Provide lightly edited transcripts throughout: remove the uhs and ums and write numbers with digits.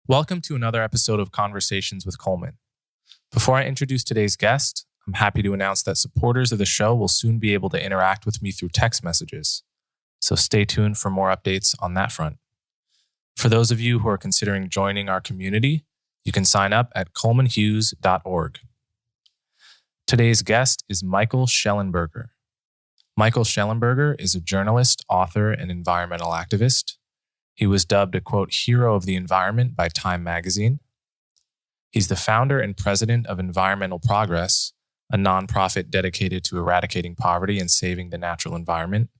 Welcome to another episode of Conversations with Coleman. Before I introduce today's guest, I'm happy to announce that supporters of the show will soon be able to interact with me through text messages. So stay tuned for more updates on that front. For those of you who are considering joining our community, you can sign up at colemanhughes.org. Today's guest is Michael Shellenberger. Michael Shellenberger is a journalist, author, and environmental activist. He was dubbed a, quote, hero of the environment by Time magazine. He's the founder and president of Environmental Progress, a nonprofit dedicated to eradicating poverty and saving the natural environment.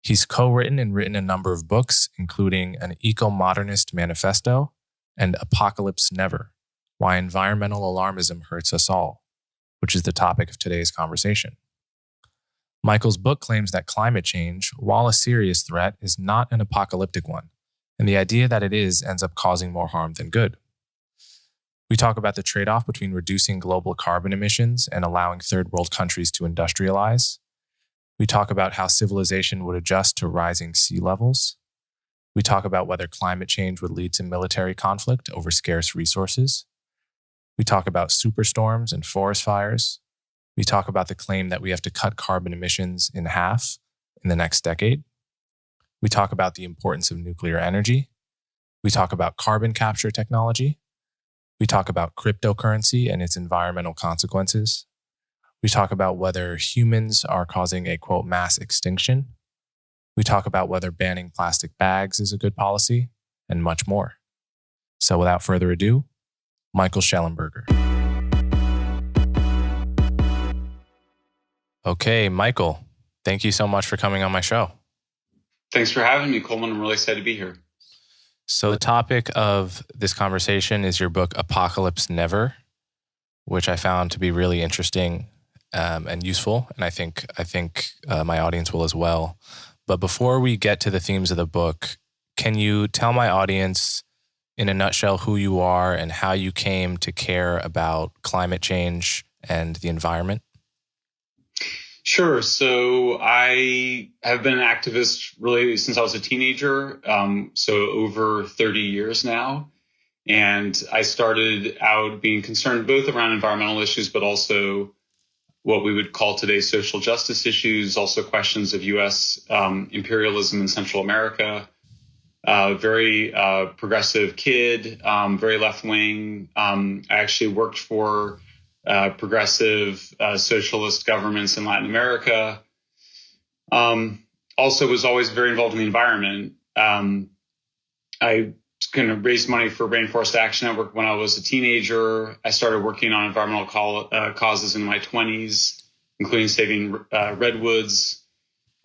He's co-written and written a number of books, including An Ecomodernist Manifesto and Apocalypse Never, Why Environmental Alarmism Hurts Us All, which is the topic of today's conversation. Michael's book claims that climate change, while a serious threat, is not an apocalyptic one, and the idea that it is ends up causing more harm than good. We talk about the trade-off between reducing global carbon emissions and allowing third world countries to industrialize. We talk about how civilization would adjust to rising sea levels. We talk about whether climate change would lead to military conflict over scarce resources. We talk about superstorms and forest fires. We talk about the claim that we have to cut carbon emissions in half in the next decade. We talk about the importance of nuclear energy. We talk about carbon capture technology. We talk about cryptocurrency and its environmental consequences. We talk about whether humans are causing a, quote, mass extinction. We talk about whether banning plastic bags is a good policy, and much more. So without further ado, Michael Shellenberger. Okay, Michael, thank you so much for coming on my show. Thanks for having me, Coleman. I'm really excited to be here. So the topic of this conversation is your book, Apocalypse Never, which I found to be really interesting and useful, and I think my audience will as well. But before we get to the themes of the book, can you tell my audience in a nutshell who you are and how you came to care about climate change and the environment? Sure. So I have been an activist really since I was a teenager, so over 30 years now. And I started out being concerned both around environmental issues, but also what we would call today social justice issues, also questions of U.S. Imperialism in Central America. Very progressive kid, very left-wing. I actually worked for progressive socialist governments in Latin America. Also was always very involved in the environment. I kind of raised money for Rainforest Action Network when I was a teenager. I started working on environmental causes in my 20s, including saving redwoods.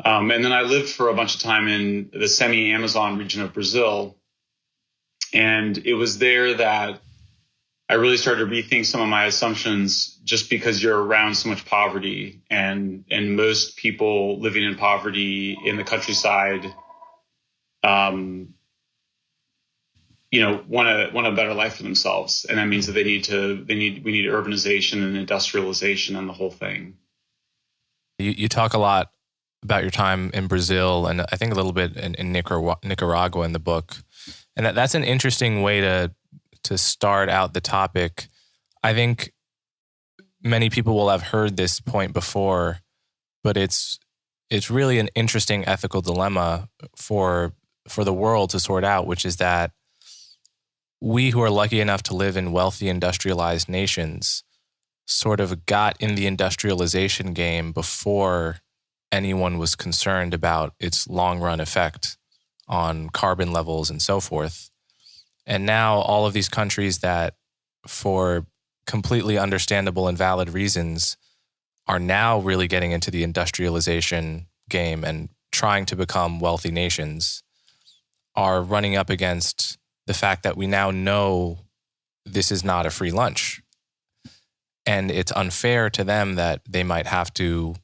And then I lived for a bunch of time in the semi-Amazon region of Brazil. And it was there that I really started to rethink some of my assumptions, just because you're around so much poverty, and most people living in poverty in the countryside, want a better life for themselves, and that means that we need urbanization and industrialization and the whole thing. You talk a lot about your time in Brazil, and I think a little bit in Nicaragua in the book, and that's an interesting way to start out the topic. I think many people will have heard this point before, but it's really an interesting ethical dilemma for the world to sort out, which is that we who are lucky enough to live in wealthy industrialized nations sort of got in the industrialization game before anyone was concerned about its long-run effect on carbon levels and so forth. And now all of these countries that, for completely understandable and valid reasons, are now really getting into the industrialization game and trying to become wealthy nations, are running up against the fact that we now know this is not a free lunch. And it's unfair to them that they might have to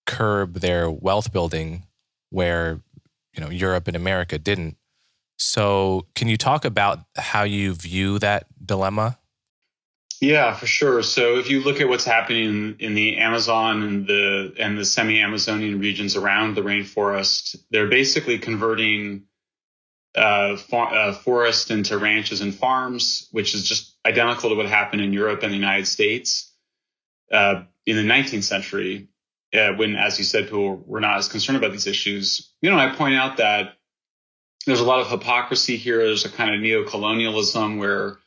curb their wealth building where, Europe and America didn't. So can you talk about how you view that dilemma? Yeah, for sure. So if you look at what's happening in the Amazon and the semi-Amazonian regions around the rainforest, they're basically converting forest into ranches and farms, which is just identical to what happened in Europe and the United States in the 19th century, when, as you said, people were not as concerned about these issues. I point out that there's a lot of hypocrisy here. There's a kind of neo-colonialism where,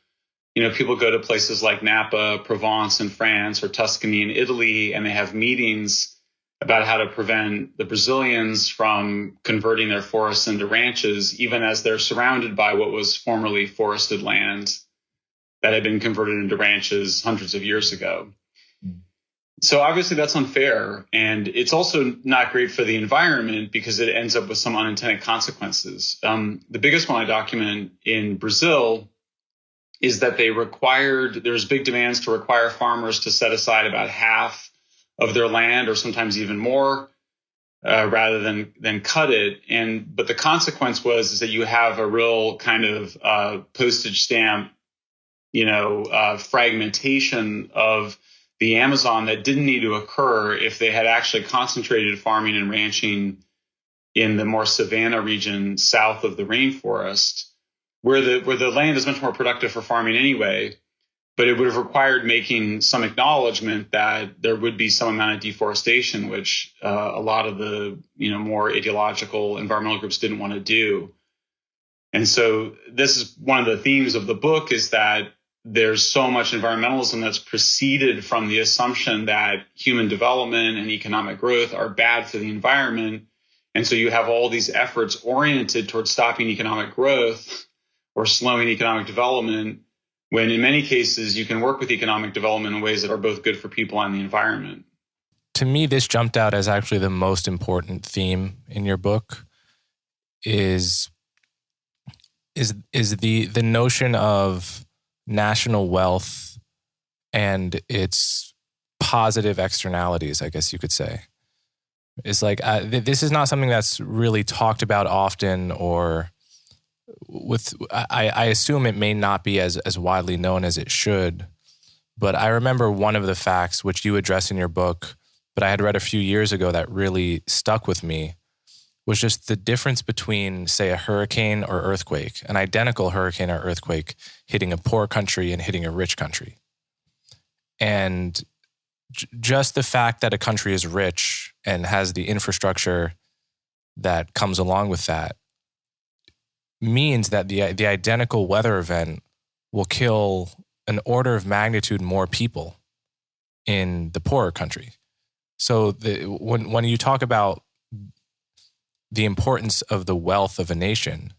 people go to places like Napa, Provence in France, or Tuscany in Italy, and they have meetings about how to prevent the Brazilians from converting their forests into ranches, even as they're surrounded by what was formerly forested land that had been converted into ranches hundreds of years ago. So obviously that's unfair. And it's also not great for the environment because it ends up with some unintended consequences. The biggest one I document in Brazil is that there's big demands to require farmers to set aside about half of their land, or sometimes even more, rather than cut it. But the consequence is that you have a real kind of postage stamp, fragmentation of the Amazon that didn't need to occur if they had actually concentrated farming and ranching in the more savanna region south of the rainforest, where the land is much more productive for farming anyway. But it would have required making some acknowledgement that there would be some amount of deforestation, which a lot of the more ideological environmental groups didn't want to do. And so this is one of the themes of the book, is that there's so much environmentalism that's proceeded from the assumption that human development and economic growth are bad for the environment. And so you have all these efforts oriented towards stopping economic growth or slowing economic development, when in many cases you can work with economic development in ways that are both good for people and the environment. To me, this jumped out as actually the most important theme in your book is the notion of national wealth and its positive externalities, I guess you could say. It's like, this is not something that's really talked about often, or I assume it may not be as widely known as it should. But I remember one of the facts which you address in your book, but I had read a few years ago that really stuck with me, was just the difference between, say, a hurricane or earthquake, an identical hurricane or earthquake hitting a poor country and hitting a rich country. And just the fact that a country is rich and has the infrastructure that comes along with that means that the identical weather event will kill an order of magnitude more people in the poorer country. So when you talk about the importance of the wealth of a nation,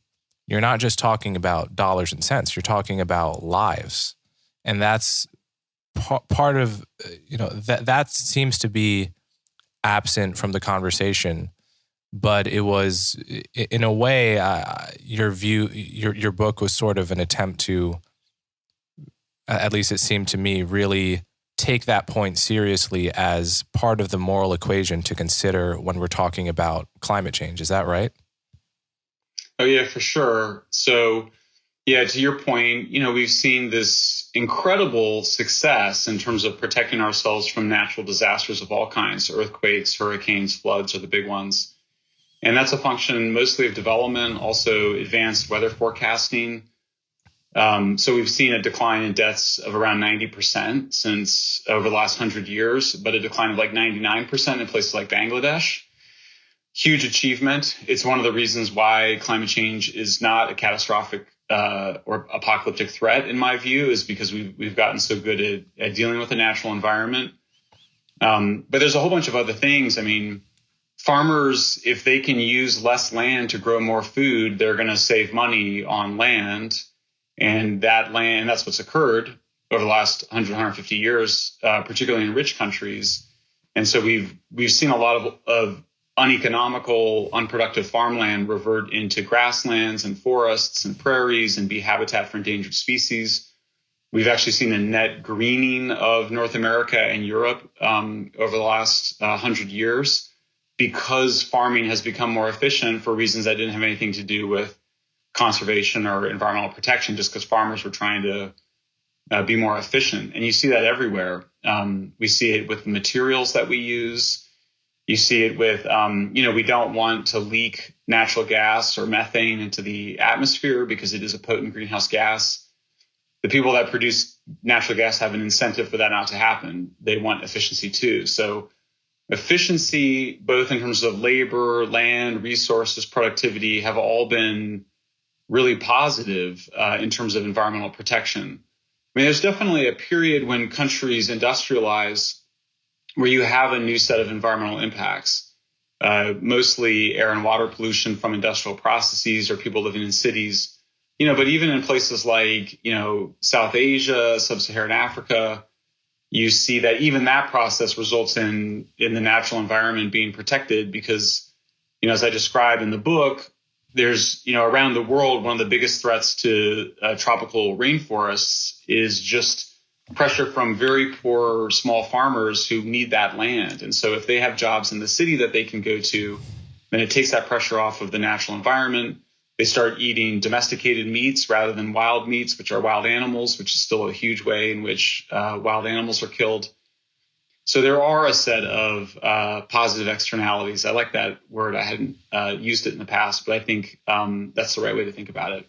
you're not just talking about dollars and cents, you're talking about lives. And that's part of, that seems to be absent from the conversation. But it was, in a way, your book was sort of an attempt to, at least it seemed to me, really take that point seriously as part of the moral equation to consider when we're talking about climate change. Is that right? Oh, yeah, for sure. So, yeah, to your point, we've seen this incredible success in terms of protecting ourselves from natural disasters of all kinds. Earthquakes, hurricanes, floods are the big ones. And that's a function mostly of development, also advanced weather forecasting. So we've seen a decline in deaths of around 90% since over the last 100 years, but a decline of like 99% in places like Bangladesh. Huge achievement. It's one of the reasons why climate change is not a catastrophic or apocalyptic threat, in my view, is because we've gotten so good at dealing with the natural environment. But there's a whole bunch of other things. I mean, farmers, if they can use less land to grow more food, they're going to save money on land. And that's what's occurred over the last 100, 150 years, particularly in rich countries. And so we've seen a lot of uneconomical, unproductive farmland revert into grasslands and forests and prairies and be habitat for endangered species. We've actually seen a net greening of North America and Europe over the last 100 years, because farming has become more efficient for reasons that didn't have anything to do with conservation or environmental protection, just because farmers were trying to be more efficient. And you see that everywhere. We see it with the materials that we use. You see it with, we don't want to leak natural gas or methane into the atmosphere because it is a potent greenhouse gas. The people that produce natural gas have an incentive for that not to happen. They want efficiency too. So efficiency, both in terms of labor, land, resources, productivity, have all been really positive in terms of environmental protection. I mean, there's definitely a period when countries industrialize where you have a new set of environmental impacts, mostly air and water pollution from industrial processes or people living in cities. But even in places like, South Asia, Sub-Saharan Africa, you see that even that process results in the natural environment being protected because, as I describe in the book, there's, around the world, one of the biggest threats to tropical rainforests is just pressure from very poor small farmers who need that land. And so if they have jobs in the city that they can go to, then it takes that pressure off of the natural environment. They start eating domesticated meats rather than wild meats, which are wild animals, which is still a huge way in which wild animals are killed. So there are a set of positive externalities. I like that word. I hadn't used it in the past, but I think that's the right way to think about it.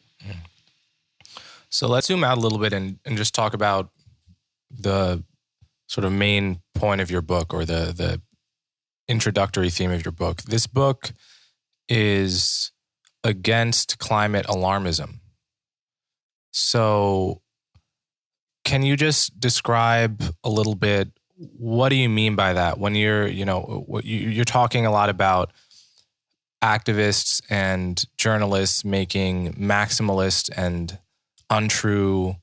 So let's zoom out a little bit and just talk about the sort of main point of your book, or the introductory theme of your book. This book is against climate alarmism. So can you just describe a little bit, what do you mean by that? When you're talking a lot about activists and journalists making maximalist and untrue,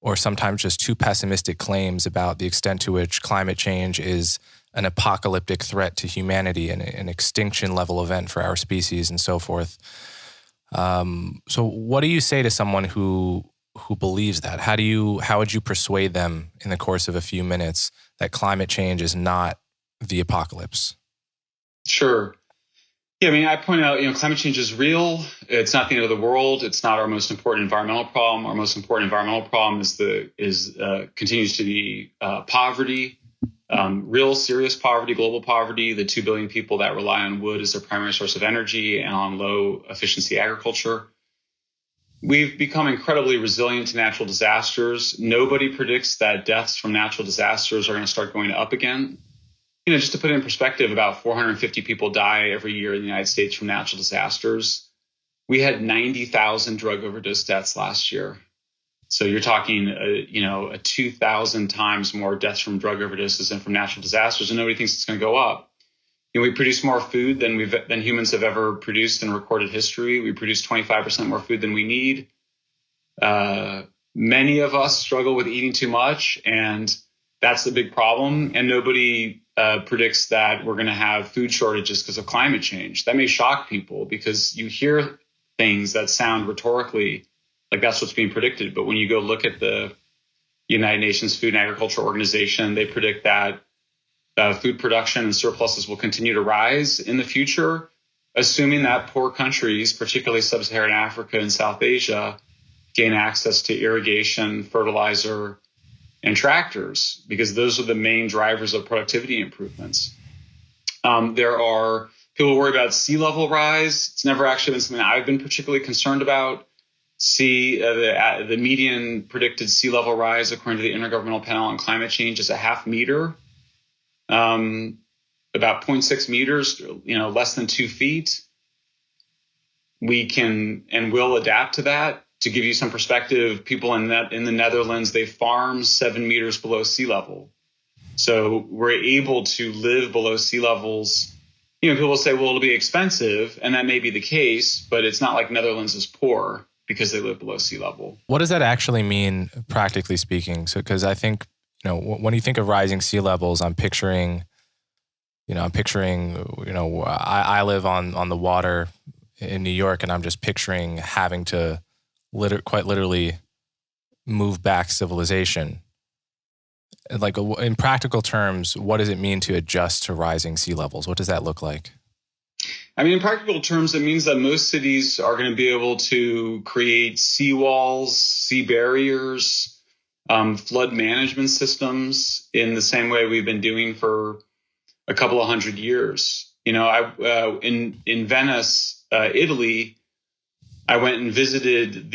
or sometimes just too pessimistic claims about the extent to which climate change is an apocalyptic threat to humanity and an extinction level event for our species and so forth. So what do you say to someone who believes that? How would you persuade them in the course of a few minutes that climate change is not the apocalypse? Sure. Yeah, I mean, I point out, climate change is real. It's not the end of the world. It's not our most important environmental problem. Our most important environmental problem continues to be poverty, real serious poverty, global poverty. The 2 billion people that rely on wood as their primary source of energy and on low efficiency agriculture. We've become incredibly resilient to natural disasters. Nobody predicts that deaths from natural disasters are going to start going up again. Just to put it in perspective, about 450 people die every year in the United States from natural disasters. We had 90,000 drug overdose deaths last year. So you're talking, a 2,000 times more deaths from drug overdoses than from natural disasters, and nobody thinks it's going to go up. We produce more food than humans have ever produced in recorded history. We produce 25% more food than we need. Many of us struggle with eating too much, and that's the big problem. And nobody predicts that we're going to have food shortages because of climate change. That may shock people because you hear things that sound rhetorically like that's what's being predicted. But when you go look at the United Nations Food and Agriculture Organization, they predict that food production and surpluses will continue to rise in the future, assuming that poor countries, particularly Sub-Saharan Africa and South Asia, gain access to irrigation, fertilizer, and tractors, because those are the main drivers of productivity improvements. There are people who worry about sea level rise. It's never actually been something I've been particularly concerned about. The median predicted sea level rise, according to the Intergovernmental Panel on Climate Change, is a half meter, about 0.6 meters, less than 2 feet. We can and will adapt to that. To give you some perspective, people in the Netherlands, they farm 7 meters below sea level. So we're able to live below sea levels. People will say, well, it'll be expensive, and that may be the case, but it's not like Netherlands is poor because they live below sea level. What does that actually mean, practically speaking? So, because I think, when you think of rising sea levels, I live on the water in New York, and I'm just picturing having to quite literally move back civilization. Like, in practical terms, what does it mean to adjust to rising sea levels? What does that look like? I mean, in practical terms, it means that most cities are going to be able to create seawalls, sea barriers, flood management systems in the same way we've been doing for a couple of hundred years. In Venice, Italy, I went and visited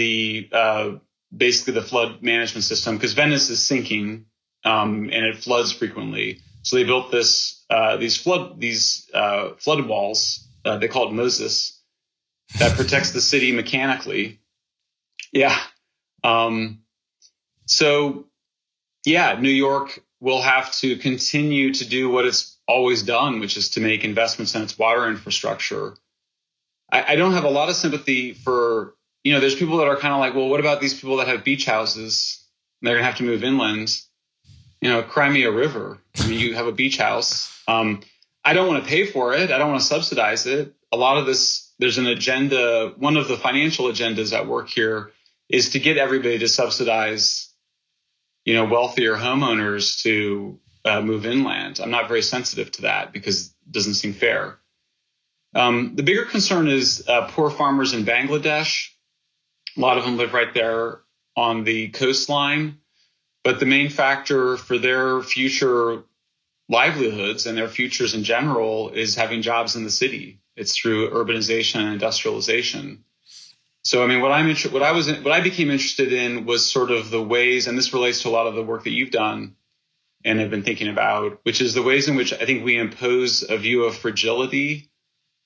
basically the flood management system, because Venice is sinking and it floods frequently. So they built these flood walls. They call it Moses, that protects the city mechanically. Yeah. New York will have to continue to do what it's always done, which is to make investments in its water infrastructure. I don't have a lot of sympathy for, there's people that are kind of like, well, what about these people that have beach houses? They're going to have to move inland. Cry me a river. I mean, you have a beach house. I don't want to pay for it. I don't want to subsidize it. A lot of this, there's an agenda. One of the financial agendas at work here is to get everybody to subsidize, wealthier homeowners to move inland. I'm not very sensitive to that because it doesn't seem fair. The bigger concern is poor farmers in Bangladesh. A lot of them live right there on the coastline. But the main factor for their future livelihoods and their futures in general is having jobs in the city. It's through urbanization and industrialization. So, I mean, what I became interested in was sort of the ways, and this relates to a lot of the work that you've done and have been thinking about, which is the ways in which I think we impose a view of fragility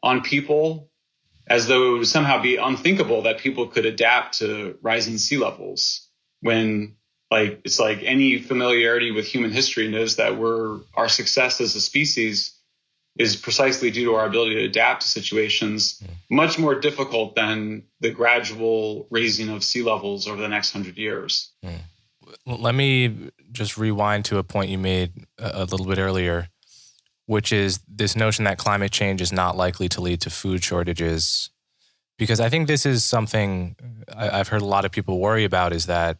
on people, as though it would somehow be unthinkable that people could adapt to rising sea levels, when it's like any familiarity with human history knows that our success as a species is precisely due to our ability to adapt to situations much more difficult than the gradual raising of sea levels over the next 100 years. Let me just rewind to a point you made a little bit earlier, which is this notion that climate change is not likely to lead to food shortages. Because I think this is something I've heard a lot of people worry about, is that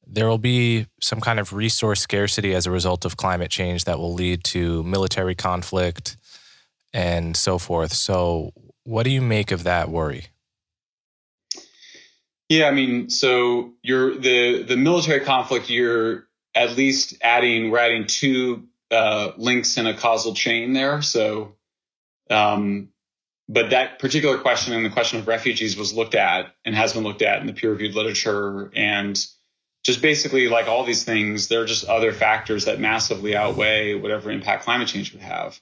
there will be some kind of resource scarcity as a result of climate change that will lead to military conflict and so forth. So what do you make of that worry? Yeah, I mean, so the military conflict, we're adding two links in a causal chain there. So, but that particular question and the question of refugees was looked at and has been looked at in the peer-reviewed literature. And just basically, like all these things, there are just other factors that massively outweigh whatever impact climate change would have.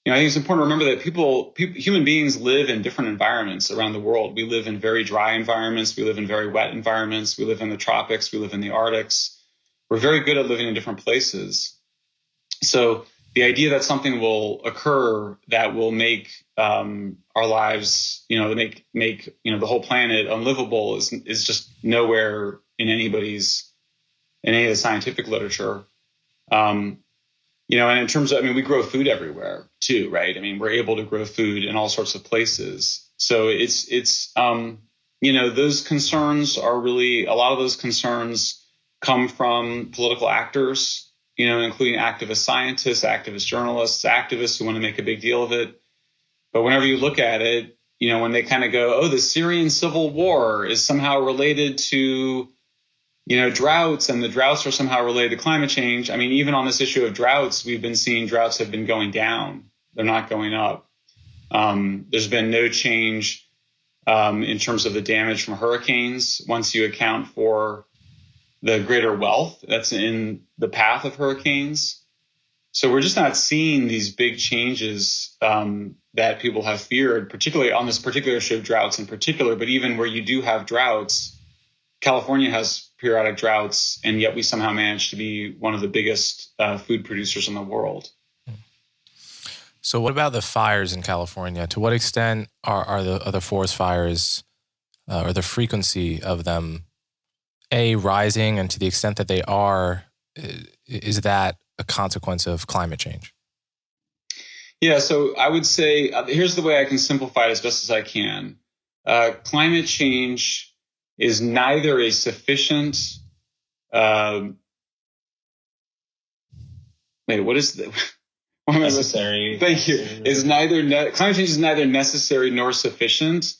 I think it's important to remember that human beings live in different environments around the world. We live in very dry environments. We live in very wet environments. We live in the tropics. We live in the Arctics. We're very good at living in different places. So the idea that something will occur that will make our lives, make the whole planet unlivable is just nowhere in any of the scientific literature. And in terms of, we grow food everywhere too, right? We're able to grow food in all sorts of places. So it's those concerns are really, a lot of those concerns come from political actors, including activist scientists, activist journalists, activists who want to make a big deal of it. But whenever you look at it, when they kind of go, oh, the Syrian civil war is somehow related to droughts, and the droughts are somehow related to climate change. Even on this issue of droughts, we've been seeing droughts have been going down. They're not going up. There's been no change in terms of the damage from hurricanes once you account for the greater wealth that's in the path of hurricanes. So we're just not seeing these big changes that people have feared, particularly on this particular issue of droughts in particular. But even where you do have droughts, California has periodic droughts, and yet we somehow managed to be one of the biggest food producers in the world. So what about the fires in California? To what extent are the forest fires or the frequency of them, rising? And to the extent that they are, is that a consequence of climate change? Yeah, so I would say, here's the way I can simplify it as best as I can. Climate change is neither a sufficient, necessary. Thank you. Climate change is neither necessary nor sufficient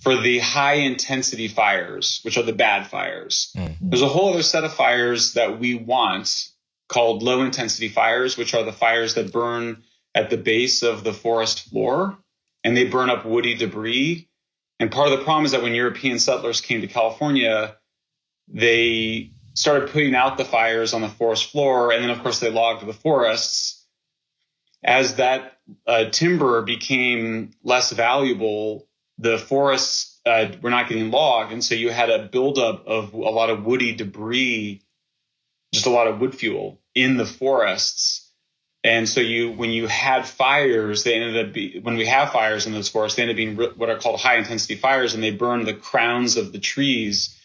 for the high intensity fires, which are the bad fires. Mm-hmm. There's a whole other set of fires that we want called low intensity fires, which are the fires that burn at the base of the forest floor, and they burn up woody debris. And part of the problem is that when European settlers came to California, they started putting out the fires on the forest floor, and then, of course, they logged the forests. As that timber became less valuable, the forests were not getting logged, and so you had a buildup of a lot of woody debris, just a lot of wood fuel in the forests. And so when you had fires, when we have fires in those forests, they end up being what are called high intensity fires, and they burn the crowns of the trees.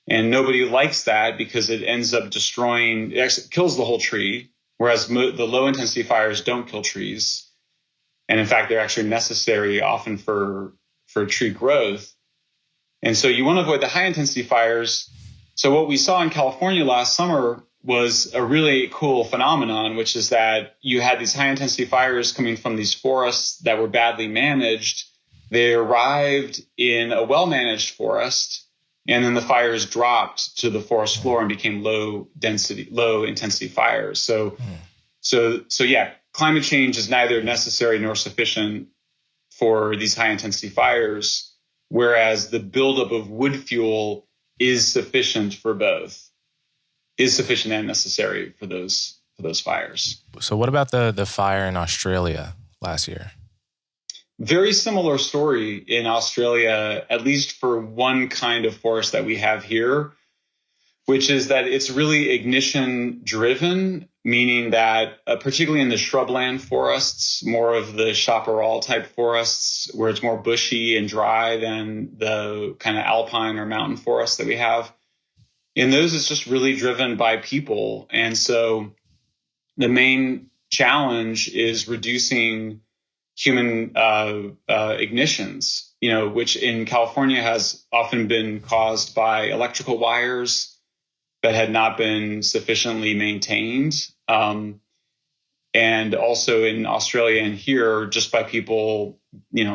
And nobody likes that because it ends up destroying, it actually kills the whole tree, whereas the low intensity fires don't kill trees. And in fact, they're actually necessary often for tree growth. And so you want to avoid the high intensity fires. So what we saw in California last summer was a really cool phenomenon, which is that you had these high intensity fires coming from these forests that were badly managed. They arrived in a well-managed forest, and then the fires dropped to the forest floor and became low intensity fires. So yeah, climate change is neither necessary nor sufficient for these high intensity fires, whereas the buildup of wood fuel is sufficient for both. Is sufficient and necessary for those fires. So what about the fire in Australia last year? Very similar story in Australia, at least for one kind of forest that we have here, which is that it's really ignition driven, meaning that particularly in the shrubland forests, more of the chaparral type forests where it's more bushy and dry than the kind of alpine or mountain forests that we have. In those, it's just really driven by people. And so the main challenge is reducing human ignitions, which in California has often been caused by electrical wires that had not been sufficiently maintained. And also in Australia and here, just by people,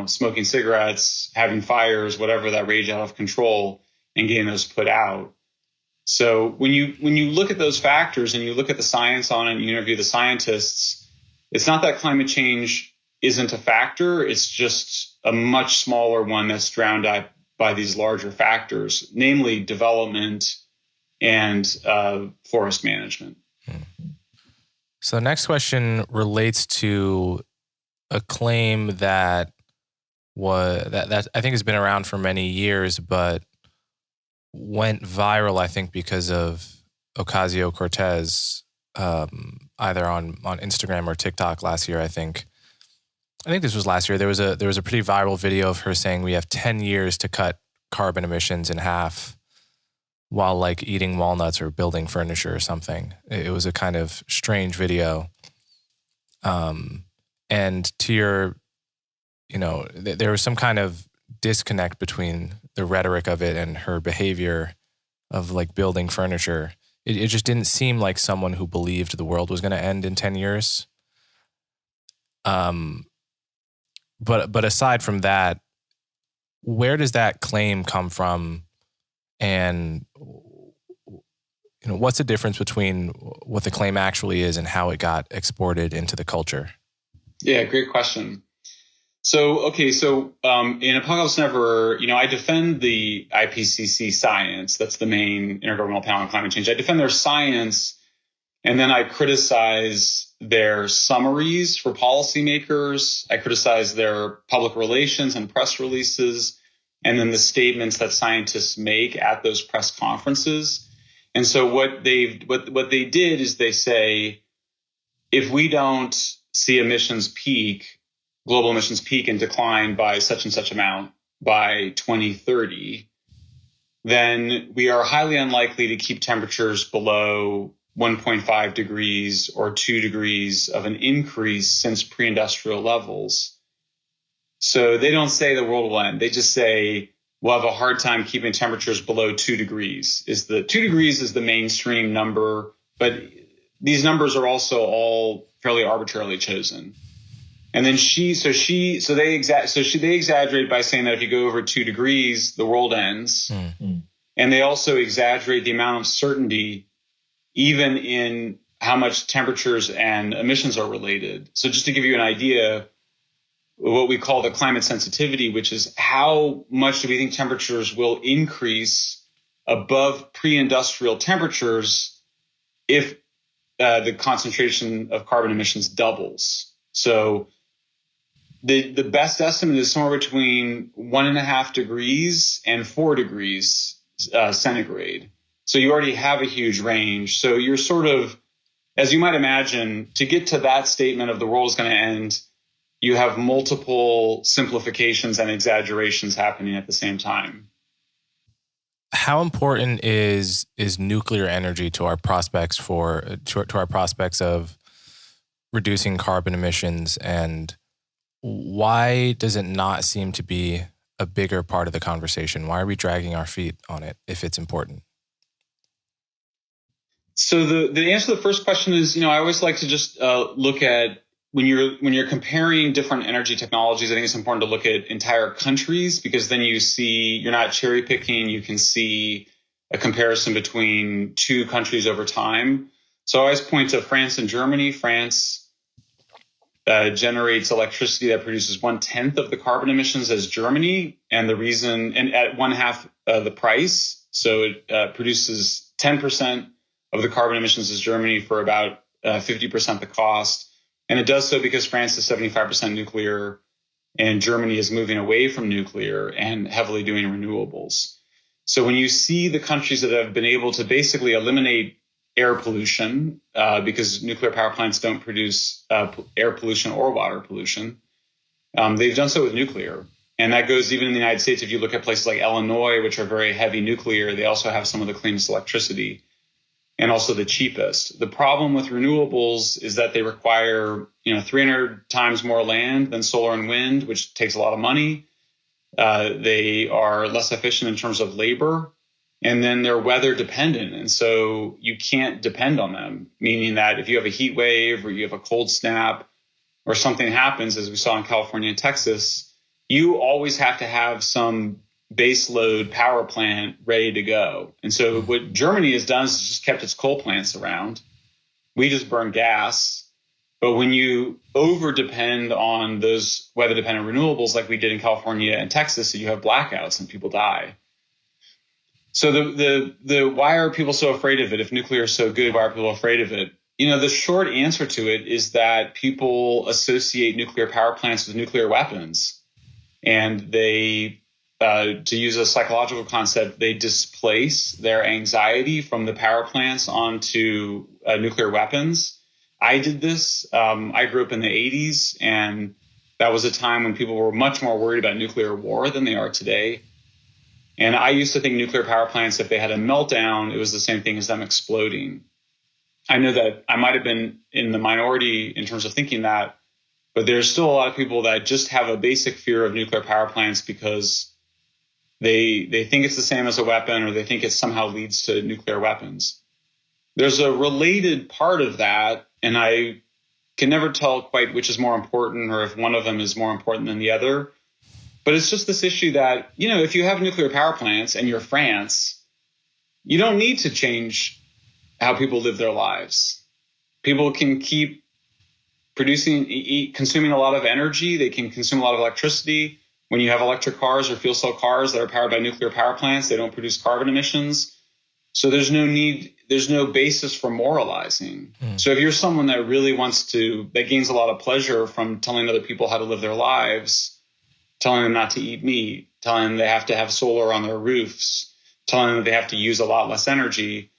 smoking cigarettes, having fires, whatever, that rage out of control and getting those put out. So when you look at those factors and you look at the science on it and you interview the scientists, it's not that climate change isn't a factor. It's just a much smaller one that's drowned out by these larger factors, namely development and forest management. So the next question relates to a claim that I think has been around for many years, but went viral, I think, because of Ocasio-Cortez, either on Instagram or TikTok last year. I think this was last year. There was a pretty viral video of her saying we have 10 years to cut carbon emissions in half while like eating walnuts or building furniture or something. It was a kind of strange video. And to your, there was some kind of disconnect between the rhetoric of it and her behavior of like building furniture. It just didn't seem like someone who believed the world was going to end in 10 years. But aside from that, where does that claim come from? And, what's the difference between what the claim actually is and how it got exported into the culture? Yeah, great question. So in Apocalypse Never, I defend the IPCC science. That's the main Intergovernmental Panel on Climate Change. I defend their science, and then I criticize their summaries for policymakers. I criticize their public relations and press releases, and then the statements that scientists make at those press conferences. And so what they did is they say, if we don't see global emissions peak and decline by such and such amount by 2030, then we are highly unlikely to keep temperatures below 1.5 degrees or 2 degrees of an increase since pre-industrial levels. So they don't say the world will end. They just say we'll have a hard time keeping temperatures below 2 degrees. 2 degrees is the mainstream number, but these numbers are also all fairly arbitrarily chosen. And then they exaggerate by saying that if you go over 2 degrees, the world ends. Mm-hmm. And they also exaggerate the amount of certainty, even in how much temperatures and emissions are related. So just to give you an idea, what we call the climate sensitivity, which is how much do we think temperatures will increase above pre-industrial temperatures if the concentration of carbon emissions doubles. So the best estimate is somewhere between 1.5 degrees and 4 degrees centigrade. So you already have a huge range. So you're sort of, as you might imagine, to get to that statement of the world is going to end, you have multiple simplifications and exaggerations happening at the same time. How important is nuclear energy to our prospects to our prospects of reducing carbon emissions, and why does it not seem to be a bigger part of the conversation? Why are we dragging our feet on it if it's important? So the answer to the first question is, I always like to just look at when you're comparing different energy technologies. I think it's important to look at entire countries, because then you see you're not cherry picking. You can see a comparison between two countries over time. So I always point to France and Germany. France generates electricity that produces 1/10 of the carbon emissions as Germany, and at 1/2 the price. So it produces 10% of the carbon emissions as Germany for about 50% the cost. And it does so because France is 75% nuclear and Germany is moving away from nuclear and heavily doing renewables. So when you see the countries that have been able to basically eliminate air pollution, because nuclear power plants don't produce air pollution or water pollution, they've done so with nuclear. And that goes even in the United States. If you look at places like Illinois, which are very heavy nuclear, they also have some of the cleanest electricity and also the cheapest. The problem with renewables is that they require 300 times more land than solar and wind, which takes a lot of money. They are less efficient in terms of labor, and then they're weather dependent. And so you can't depend on them, meaning that if you have a heat wave or you have a cold snap or something happens, as we saw in California and Texas, you always have to have some base load power plant ready to go. And so what Germany has done is just kept its coal plants around. We just burn gas. But when you over depend on those weather dependent renewables like we did in California and Texas, you have blackouts and people die. So the why are people so afraid of it? If nuclear is so good, why are people afraid of it? The short answer to it is that people associate nuclear power plants with nuclear weapons, and they to use a psychological concept, they displace their anxiety from the power plants onto nuclear weapons. I did this. I grew up in the 80s, and that was a time when people were much more worried about nuclear war than they are today. And I used to think nuclear power plants, if they had a meltdown, it was the same thing as them exploding. I know that I might have been in the minority in terms of thinking that, but there's still a lot of people that just have a basic fear of nuclear power plants because they think it's the same as a weapon, or they think it somehow leads to nuclear weapons. There's a related part of that, and I can never tell quite which is more important or if one of them is more important than the other. But it's just this issue that, if you have nuclear power plants and you're France, you don't need to change how people live their lives. People can keep consuming a lot of energy. They can consume a lot of electricity. When you have electric cars or fuel cell cars that are powered by nuclear power plants, they don't produce carbon emissions. So there's no basis for moralizing. So if you're someone that really that gains a lot of pleasure from telling other people how to live their lives, telling them not to eat meat, telling them they have to have solar on their roofs, telling them they have to use a lot less energy,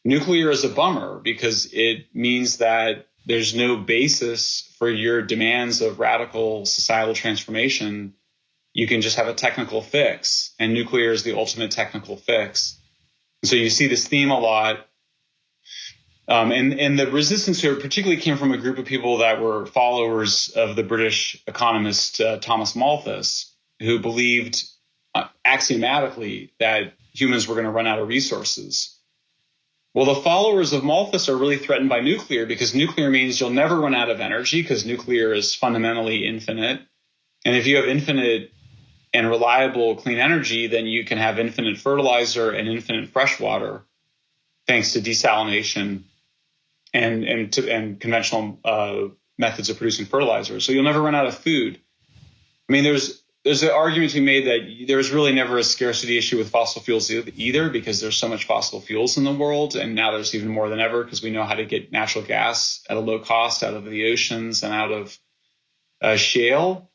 nuclear is a bummer because it means that there's no basis for your demands of radical societal transformation. You can just have a technical fix, and nuclear is the ultimate technical fix. And so you see this theme a lot. And the resistance here particularly came from a group of people that were followers of the British economist Thomas Malthus, who believed axiomatically that humans were going to run out of resources. Well, the followers of Malthus are really threatened by nuclear because nuclear means you'll never run out of energy because nuclear is fundamentally infinite. And if you have infinite and reliable clean energy, then you can have infinite fertilizer and infinite fresh water thanks to desalination. and conventional methods of producing fertilizer. So you'll never run out of food. I mean, there's an argument to be made that there's really never a scarcity issue with fossil fuels either, because there's so much fossil fuels in the world. And now there's even more than ever because we know how to get natural gas at a low cost out of the oceans and out of shale.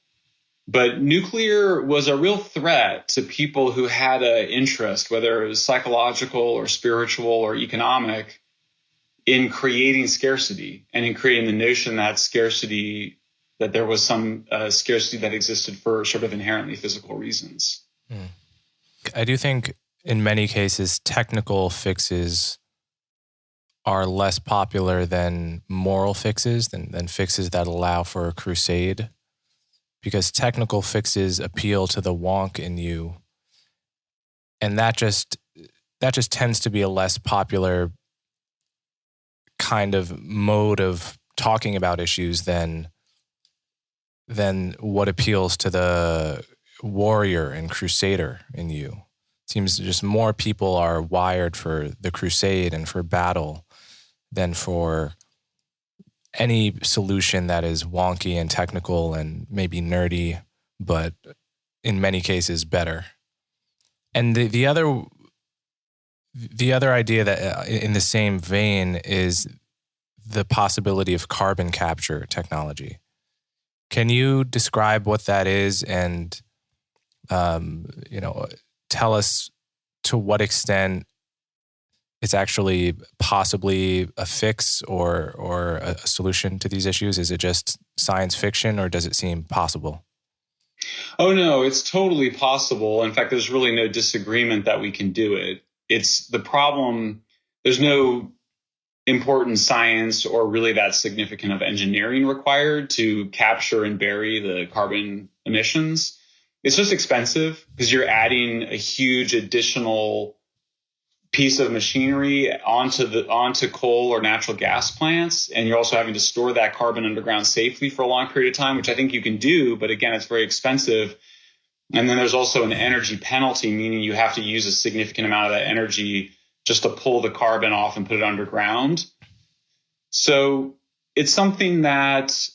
But nuclear was a real threat to people who had an interest, whether it was psychological or spiritual or economic, in creating scarcity and in creating the notion that scarcity, that there was some scarcity that existed for sort of inherently physical reasons. I do think in many cases, technical fixes are less popular than moral fixes, than fixes that allow for a crusade, because technical fixes appeal to the wonk in you. And that just tends to be a less popular kind of mode of talking about issues than what appeals to the warrior and crusader in you. It seems just more people are wired for the crusade and for battle than for any solution that is wonky and technical and maybe nerdy, but in many cases better. And the other idea that in the same vein is the possibility of carbon capture technology. Can you describe what that is and, tell us to what extent it's actually possibly a fix or a solution to these issues? Is it just science fiction or does it seem possible? Oh, no, it's totally possible. In fact, there's really no disagreement that we can do it. It's the problem. There's no important science or really that significant of engineering required to capture and bury the carbon emissions. It's just expensive because you're adding a huge additional piece of machinery onto coal or natural gas plants. And you're also having to store that carbon underground safely for a long period of time, which I think you can do. But again, it's very expensive. And then there's also an energy penalty, meaning you have to use a significant amount of that energy just to pull the carbon off and put it underground. So it's something that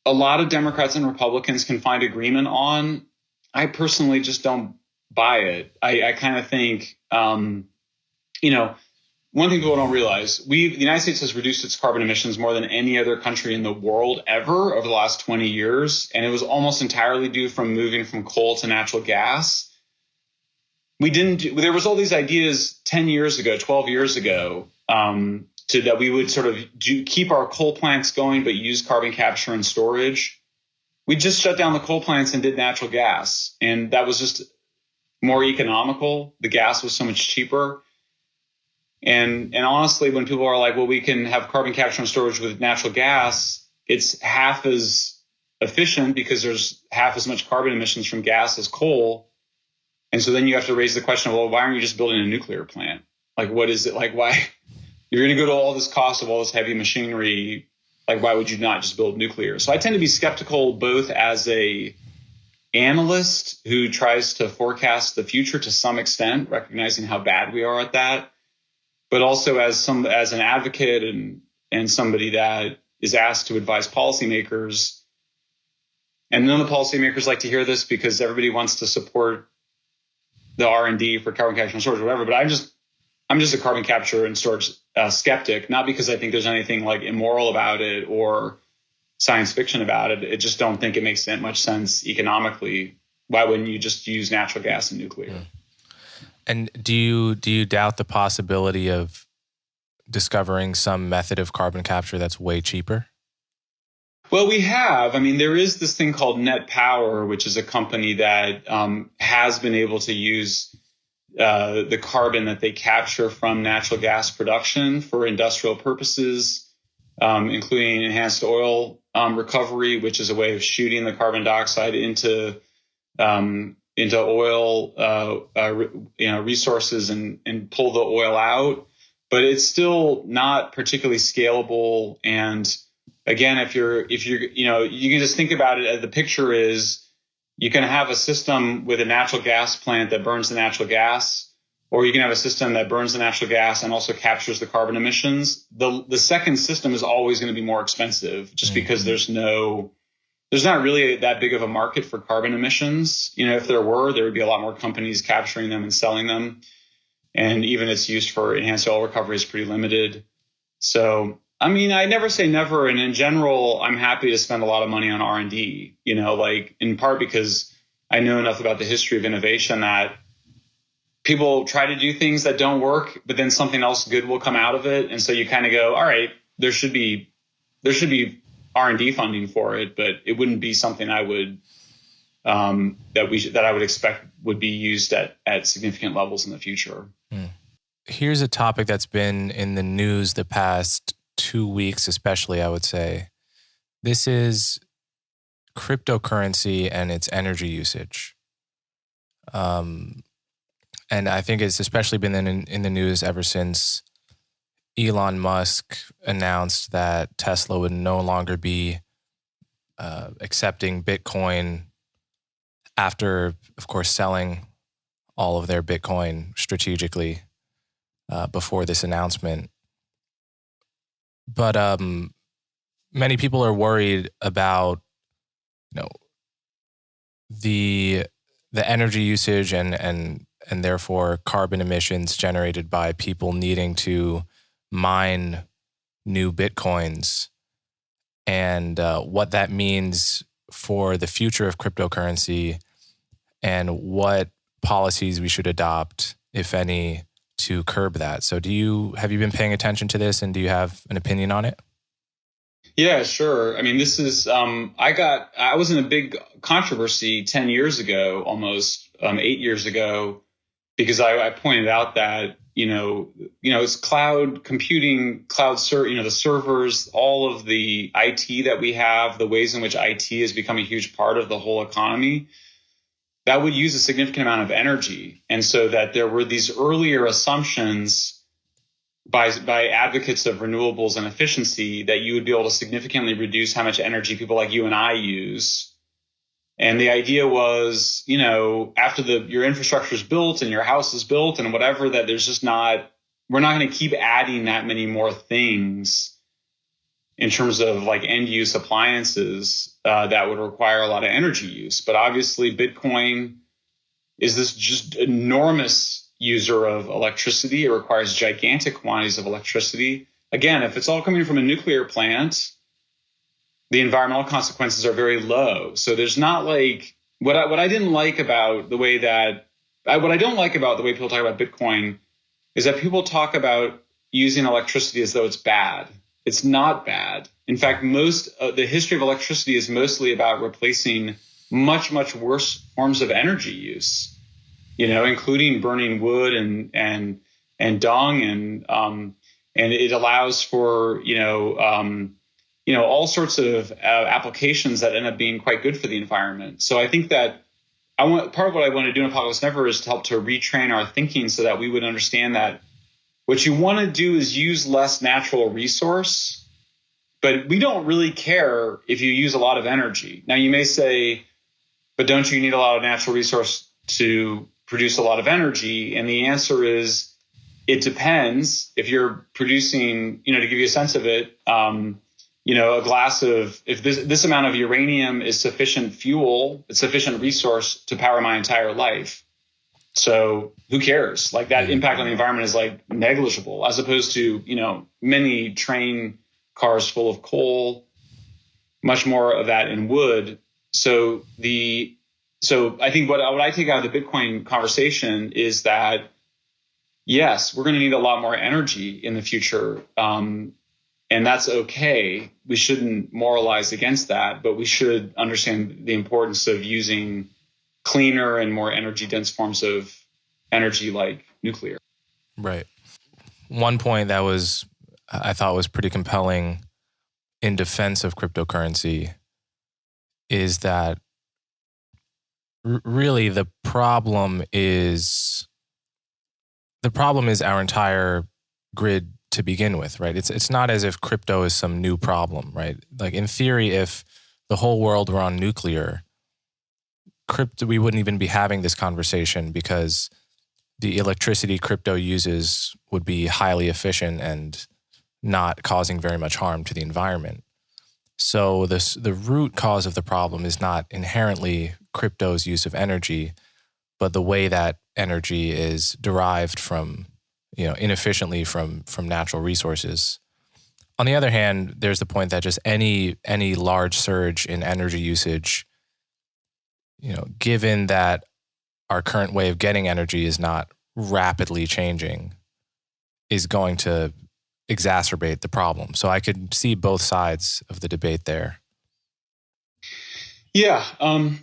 a lot of Democrats and Republicans can find agreement on. I personally just don't buy it. I kind of think, one thing people don't realize, the United States has reduced its carbon emissions more than any other country in the world ever over the last 20 years. And it was almost entirely due from moving from coal to natural gas. There was all these ideas 10 years ago, 12 years ago, that we would sort of keep our coal plants going, but use carbon capture and storage. We just shut down the coal plants and did natural gas. And that was just more economical. The gas was so much cheaper. And honestly, when people are like, well, we can have carbon capture and storage with natural gas, it's half as efficient because there's half as much carbon emissions from gas as coal. And so then you have to raise the question of, well, why aren't you just building a nuclear plant? Like, what is it? Like, why you're going to go to all this cost of all this heavy machinery? Like, why would you not just build nuclear? So I tend to be skeptical both as a analyst who tries to forecast the future to some extent, recognizing how bad we are at that, but also as an advocate and somebody that is asked to advise policymakers. And none of the policymakers like to hear this because everybody wants to support the R&D for carbon capture and storage, or whatever. But I'm just a carbon capture and storage skeptic, not because I think there's anything like immoral about it or science fiction about it. I just don't think it makes that much sense economically. Why wouldn't you just use natural gas and nuclear? Yeah. And do you doubt the possibility of discovering some method of carbon capture that's way cheaper? Well, we have. I mean, there is this thing called Net Power, which is a company that has been able to use the carbon that they capture from natural gas production for industrial purposes, including enhanced oil recovery, which is a way of shooting the carbon dioxide into oil resources and pull the oil out. But it's still not particularly scalable. And again, if you're you can just think about it as the picture is, you can have a system with a natural gas plant that burns the natural gas, or you can have a system that burns the natural gas and also captures the carbon emissions. The second system is always going to be more expensive just because there's not really that big of a market for carbon emissions. If there were, there would be a lot more companies capturing them and selling them. And even its use for enhanced oil recovery is pretty limited. So, I never say never. And in general, I'm happy to spend a lot of money on R&D, in part because I know enough about the history of innovation that people try to do things that don't work, but then something else good will come out of it. And so you kind of go, all right, there should be R&D funding for it, but it wouldn't be something I would that I would expect would be used at significant levels in the future. Here's a topic that's been in the news the past 2 weeks, especially, I would say. This is cryptocurrency and its energy usage. And I think it's especially been in the news ever since Elon Musk announced that Tesla would no longer be accepting Bitcoin after, of course, selling all of their Bitcoin strategically before this announcement. But many people are worried about, the energy usage and therefore carbon emissions generated by people needing to mine new Bitcoins, and what that means for the future of cryptocurrency and what policies we should adopt, if any, to curb that. So have you been paying attention to this, and do you have an opinion on it? Yeah, sure. This is, I was in a big controversy 10 years ago, almost 8 years ago, because I pointed out that, it's cloud computing, the servers, all of the IT that we have, the ways in which IT has become a huge part of the whole economy, that would use a significant amount of energy. And so that there were these earlier assumptions by advocates of renewables and efficiency that you would be able to significantly reduce how much energy people like you and I use. And the idea was, after your infrastructure is built and your house is built and whatever, that we're not going to keep adding that many more things in terms of like end use appliances that would require a lot of energy use. But obviously Bitcoin is this just enormous user of electricity. It requires gigantic quantities of electricity. Again, if it's all coming from a nuclear plant, the environmental consequences are very low. So there's not like what I didn't like about the way that what I don't like about the way people talk about Bitcoin is that people talk about using electricity as though it's bad. It's not bad. In fact, the history of electricity is mostly about replacing much, much worse forms of energy use, including burning wood and dung, and it allows for all sorts of applications that end up being quite good for the environment. So I think that part of what I want to do in Apocalypse Never is to help to retrain our thinking so that we would understand that what you want to do is use less natural resource, but we don't really care if you use a lot of energy. Now you may say, but don't you need a lot of natural resource to produce a lot of energy? And the answer is, it depends. If you're producing, to give you a sense of it, a glass of, if this amount of uranium is sufficient fuel, it's sufficient resource to power my entire life. So who cares? Like that impact on the environment is like negligible, as opposed to, many train cars full of coal, much more of that in wood. So I think what I take out of the Bitcoin conversation is that, yes, we're going to need a lot more energy in the future. And that's okay. We shouldn't moralize against that, but we should understand the importance of using cleaner and more energy dense forms of energy like nuclear. Right. One point that I thought was pretty compelling in defense of cryptocurrency is that really the problem is our entire grid to begin with, right? It's not as if crypto is some new problem, right? Like in theory, if the whole world were on nuclear, we wouldn't even be having this conversation, because the electricity crypto uses would be highly efficient and not causing very much harm to the environment. So the root cause of the problem is not inherently crypto's use of energy, but the way that energy is derived from, inefficiently from natural resources. On the other hand, there's the point that just any large surge in energy usage, given that our current way of getting energy is not rapidly changing, is going to exacerbate the problem. So I could see both sides of the debate there. Yeah. I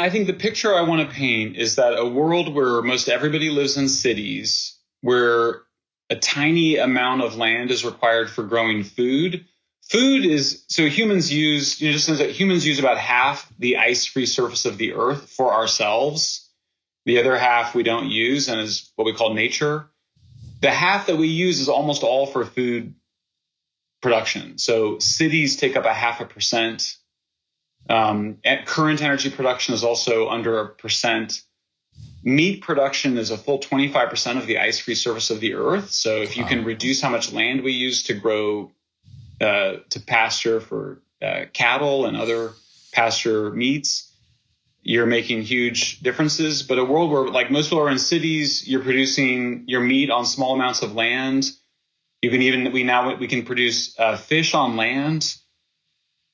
think the picture I want to paint is that a world where most everybody lives in cities, where a tiny amount of land is required for growing food. Food is, so humans use, humans use about half the ice-free surface of the earth for ourselves. The other half we don't use and is what we call nature. The half that we use is almost all for food production. So cities take up 0.5%. Current energy production is also under 1%. Meat production is a full 25% of the ice-free surface of the earth. So if you can reduce how much land we use to grow, to pasture for cattle and other pasture meats, you're making huge differences. But a world where, like most people are in cities, you're producing your meat on small amounts of land. You can even, we can produce fish on land.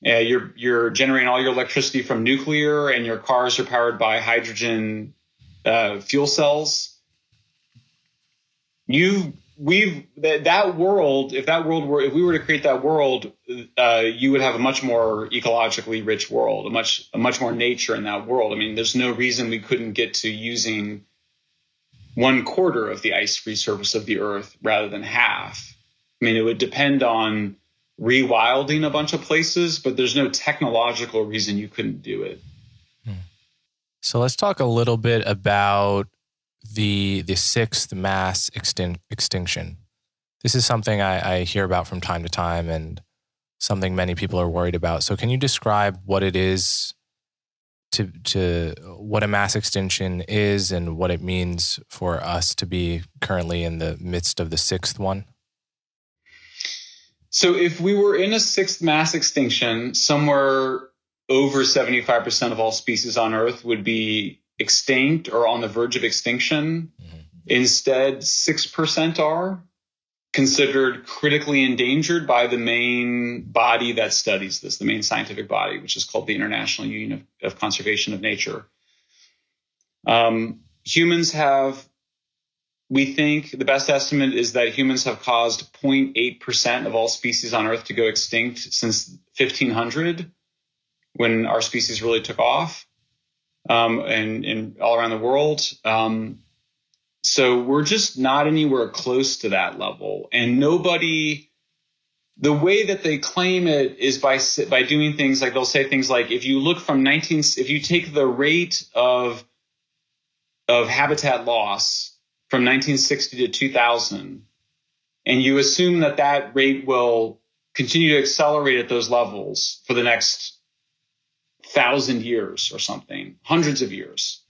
You're generating all your electricity from nuclear, and your cars are powered by hydrogen fuel cells. That world, if we were to create that world, you would have a much more ecologically rich world, a much more nature in that world. There's no reason we couldn't get to using 1/4 of the ice-free surface of the earth rather than half. It would depend on rewilding a bunch of places, but there's no technological reason you couldn't do it. So let's talk a little bit about the sixth mass extinction. This is something I hear about from time to time and something many people are worried about. So can you describe what it is, to what a mass extinction is and what it means for us to be currently in the midst of the sixth one? So if we were in a sixth mass extinction, somewhere over 75% of all species on Earth would be extinct or on the verge of extinction. Mm-hmm. Instead, 6% are considered critically endangered by the main body that studies this, the main scientific body, which is called the International Union of Conservation of Nature. We think the best estimate is that humans have caused 0.8% of all species on Earth to go extinct since 1500, when our species really took off, and all around the world. So we're just not anywhere close to that level. And the way that they claim it is by doing things like, they'll say things like, if you take the rate of habitat loss from 1960 to 2000, and you assume that rate will continue to accelerate at those levels for the next 1,000 years or something, hundreds of years,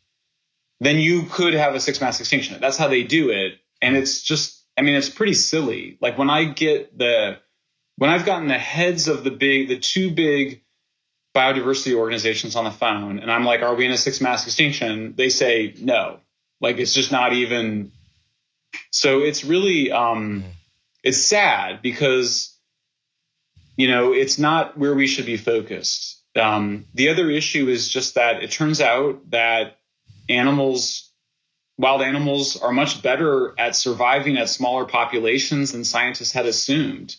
then you could have a sixth mass extinction. That's how they do it. And it's just, it's pretty silly. Like when I've gotten the heads of the two big biodiversity organizations on the phone, and I'm like, are we in a sixth mass extinction? They say no. Like, it's just not even. So it's really, it's sad because, it's not where we should be focused. The other issue is just that it turns out that wild animals are much better at surviving at smaller populations than scientists had assumed.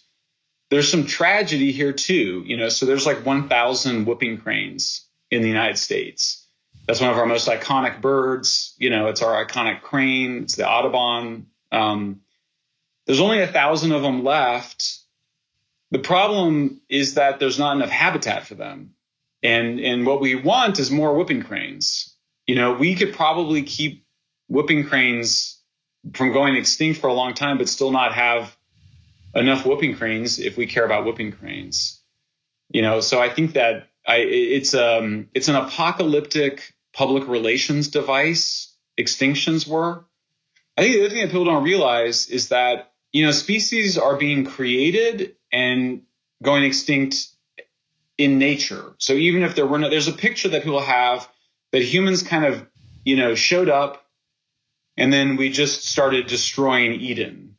There's some tragedy here too, so there's like 1,000 whooping cranes in the United States. That's one of our most iconic birds. It's our iconic crane. It's the Audubon. There's only 1,000 of them left. The problem is that there's not enough habitat for them. And what we want is more whooping cranes. We could probably keep whooping cranes from going extinct for a long time, but still not have enough whooping cranes if we care about whooping cranes. So I think that it's an apocalyptic public relations device. extinctions were. I think the other thing that people don't realize is that, species are being created and going extinct in nature. So even if there's a picture that people have that humans kind of, showed up and then we just started destroying Eden.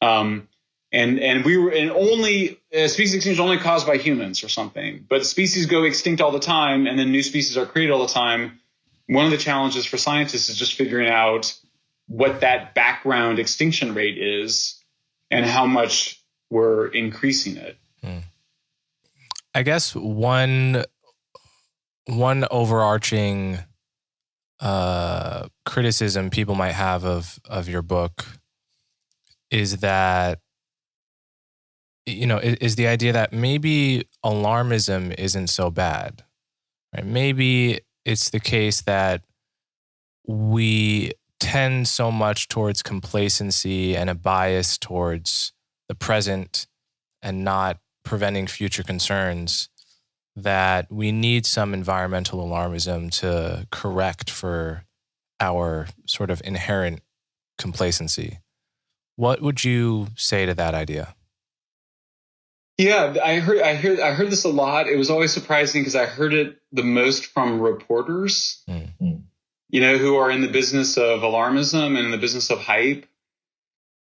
And only species extinction only caused by humans or something, but species go extinct all the time and then new species are created all the time. One of the challenges for scientists is just figuring out what that background extinction rate is and how much we're increasing it. I guess one overarching criticism people might have of your book is that, is the idea that maybe alarmism isn't so bad, right? Maybe it's the case that we tend so much towards complacency and a bias towards the present and not preventing future concerns that we need some environmental alarmism to correct for our sort of inherent complacency. What would you say to that idea? Yeah, I heard this a lot. It was always surprising because I heard it the most from reporters, who are in the business of alarmism and in the business of hype.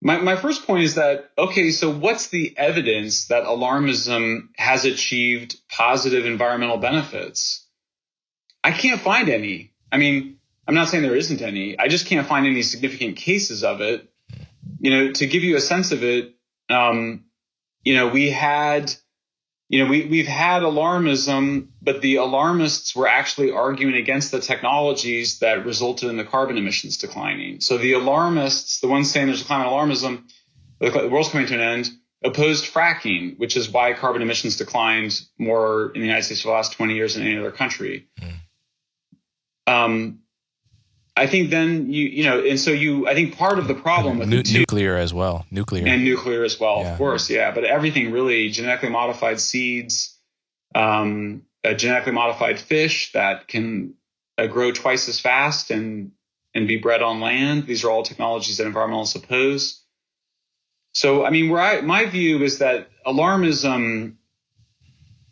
My first point is that, okay, so what's the evidence that alarmism has achieved positive environmental benefits? I can't find any. I mean, I'm not saying there isn't any. I just can't find any significant cases of it. To give you a sense of it, we've had alarmism, but the alarmists were actually arguing against the technologies that resulted in the carbon emissions declining. So the alarmists, the ones saying there's climate alarmism, the world's coming to an end, opposed fracking, which is why carbon emissions declined more in the United States for the last 20 years than any other country. I think then I think part of the problem with nuclear as well, of course, yeah. But everything really, genetically modified seeds, genetically modified fish that can grow twice as fast and be bred on land. These are all technologies that environmentalists oppose. So, I mean, my view is that alarmism